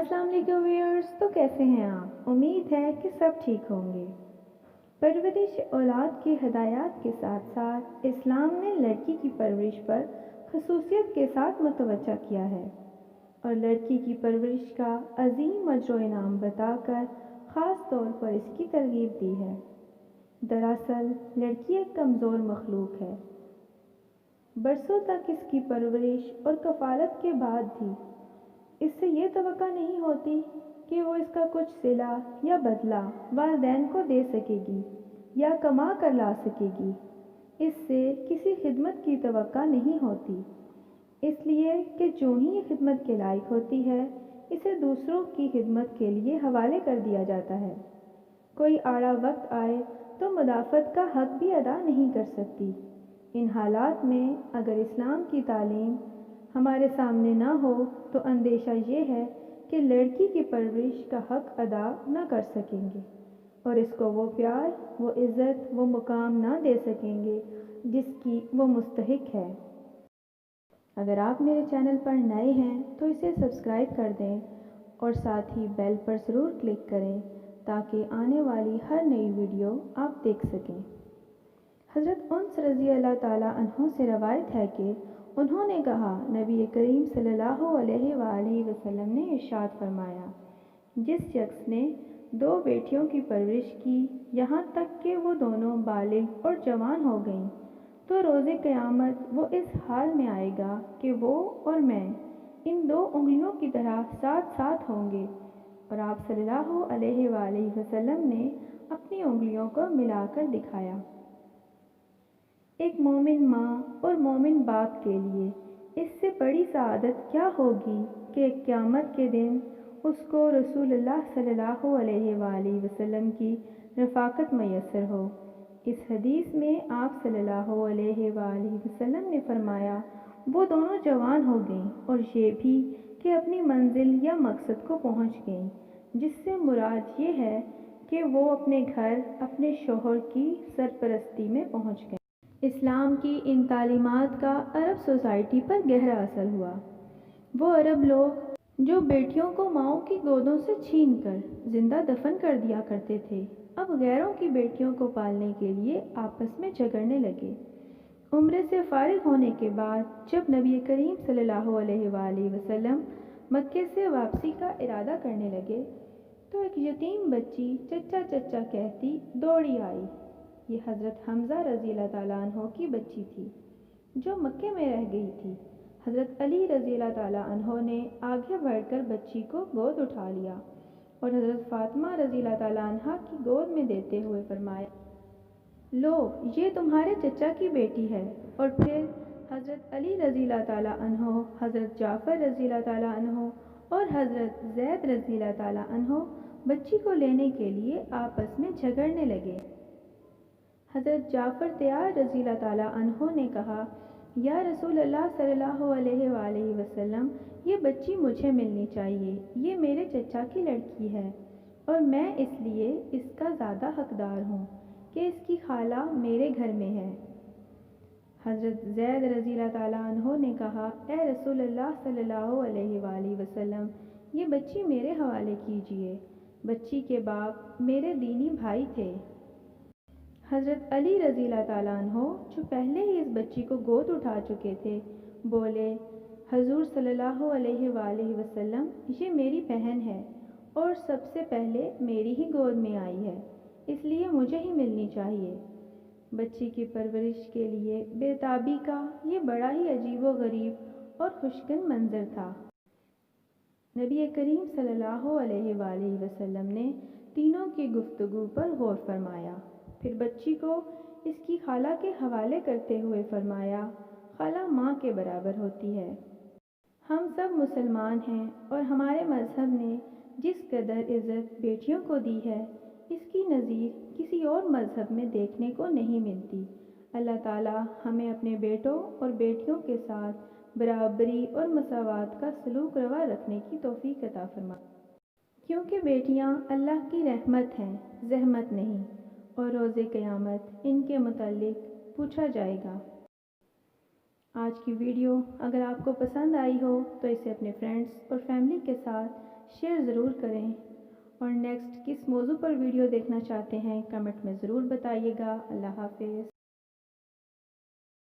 अस्सलाम वालेकुम व्यूअर्स। तो कैसे हैं आप? उम्मीद है कि सब ठीक होंगे। परवरिश औलाद की हदायत के साथ साथ इस्लाम ने लड़की की परवरिश पर खसूसियत के साथ मुतवज्जा किया है और लड़की की परवरिश का अजीम अजर इनाम बताकर ख़ास तौर पर इसकी तरगीब दी है। दरअसल लड़की एक कमज़ोर मखलूक है। बरसों तक इसकी परवरिश और कफ़ालत के बाद भी इससे ये तवक्का नहीं होती कि वो इसका कुछ सिला या बदला वालिदैन को दे सकेगी या कमा कर ला सकेगी। इससे किसी खिदमत की तवक्का नहीं होती, इसलिए कि जो ही ये खिदमत के लायक होती है इसे दूसरों की खिदमत के लिए हवाले कर दिया जाता है। कोई आड़ा वक्त आए तो मुदाफ़त का हक भी अदा नहीं कर सकती। इन हालात में अगर इस्लाम की तालीम हमारे सामने ना हो तो अंदेशा ये है कि लड़की की परवरिश का हक अदा ना कर सकेंगे और इसको वो प्यार, वो इज़्ज़त, वो मुकाम ना दे सकेंगे जिसकी वो मुस्तहिक है। अगर आप मेरे चैनल पर नए हैं तो इसे सब्सक्राइब कर दें और साथ ही बेल पर ज़रूर क्लिक करें ताकि आने वाली हर नई वीडियो आप देख सकें। हज़रत उन्स रज़ी अल्लाह ताला अन्हो से रवायत है कि उन्होंने कहा, नबी करीम सल्लल्लाहु अलैहि वसल्लम ने इरशाद फरमाया, जिस शख्स ने 2 बेटियों की परवरिश की यहाँ तक कि वो दोनों बालिग और जवान हो गईं, तो रोज़े क़यामत वो इस हाल में आएगा कि वो और मैं इन 2 उंगलियों की तरह साथ साथ होंगे। और आप सल्लल्लाहु अलैहि वसल्लम ने अपनी उंगलियों को मिलाकर दिखाया। एक मोमिन माँ और मोमिन बाप के लिए इससे बड़ी सआदत क्या होगी कि क़यामत के दिन उसको रसूलुल्लाह सल्लल्लाहु अलैहि वसल्लम की रफ़ाकत मैसर हो। इस हदीस में आप सल्लल्लाहु अलैहि वसल्लम ने फरमाया, वो दोनों जवान हो गईं और ये भी कि अपनी मंजिल या मकसद को पहुँच गईं, जिससे मुराद ये है कि वो अपने घर अपने शोहर की सरपरस्ती में पहुँच गए। इस्लाम की इन तालीमात का अरब सोसाइटी पर गहरा असर हुआ। वो अरब लोग जो बेटियों को माँओं की गोदों से छीनकर जिंदा दफन कर दिया करते थे, अब गैरों की बेटियों को पालने के लिए आपस में झगड़ने लगे। उम्रे से फारिग होने के बाद जब नबी करीम सल्लल्लाहु अलैहि वसल्लम मक्के से वापसी का इरादा करने लगे तो एक यतीम बच्ची चच्चा चच्चा कहती दौड़ी आई। ये हज़रत हमज़ा रज़ी अल्लाह ताला अन्हो की बच्ची थी जो मक्के में रह गई थी। हज़रत अली रज़ी अल्लाह ताला अन्हो ने आगे बढ़कर बच्ची को गोद उठा लिया और हज़रत फ़ातिमा रज़ी अल्लाह ताला अन्हा की गोद में देते हुए फरमाया, लो ये तुम्हारे चचा की बेटी है। और फिर हज़रत अली रज़ी अल्लाह ताला अन्हो, हज़रत जाफ़र रज़ी अल्लाह ताला अन्हो और हज़रत ज़ैद रज़ी अल्लाह ताला अन्हो बच्ची को लेने के लिए आपस में झगड़ने लगे। हज़रत जाफ़र तैयार रज़ी अल्लाह ताला अन्हो ने कहा, या रसूल अल्लाह सल्लल्लाहु अलैहि वसल्लम, ये बच्ची मुझे मिलनी चाहिए। ये मेरे चचा की लड़की है और मैं इसलिए इसका ज़्यादा हकदार हूँ कि इसकी खाला मेरे घर में है। हज़रत ज़ैद रज़ी अल्लाह ताला अन्हो ने कहा, ए रसूल अल्लाह सल्लल्लाहु अलैहि वसल्लम, ये बच्ची मेरे हवाले कीजिए। बच्ची के बाप मेरे दीनी भाई थे। हज़रत अली रज़ी अल्लाह ताला अन्हो जो पहले ही इस बच्ची को गोद उठा चुके थे, बोले, हजूर सल्लल्लाहु अलैहि वसल्लम, ये मेरी बहन है और सबसे पहले मेरी ही गोद में आई है, इसलिए मुझे ही मिलनी चाहिए। बच्ची की परवरिश के लिए बेताबी का ये बड़ा ही अजीबो गरीब और खुशकिन मंजर था। नबी करीम सल्लल्लाहु अलैहि वसल्लम ने तीनों की गुफ्तगू पर गौर फरमाया। फिर बच्ची को इसकी खाला के हवाले करते हुए फरमाया, खाला माँ के बराबर होती है। हम सब मुसलमान हैं और हमारे मज़हब ने जिस कदर इज़्ज़त बेटियों को दी है, इसकी नज़ीर किसी और मज़हब में देखने को नहीं मिलती। अल्लाह ताला हमें अपने बेटों और बेटियों के साथ बराबरी और मसावात का सलूक रवा रखने की तौफीक अता फरमाए, क्योंकि बेटियां अल्लाह की रहमत हैं, ज़हमत नहीं, और रोज़े क़यामत इनके मुताल्लिक पूछा जाएगा। आज की वीडियो अगर आपको पसंद आई हो तो इसे अपने फ्रेंड्स और फैमिली के साथ شیئر ضرور کریں، اور نیکسٹ کس موضوع پر ویڈیو دیکھنا چاہتے ہیں کمنٹ میں ضرور بتائیے گا۔ اللہ حافظ۔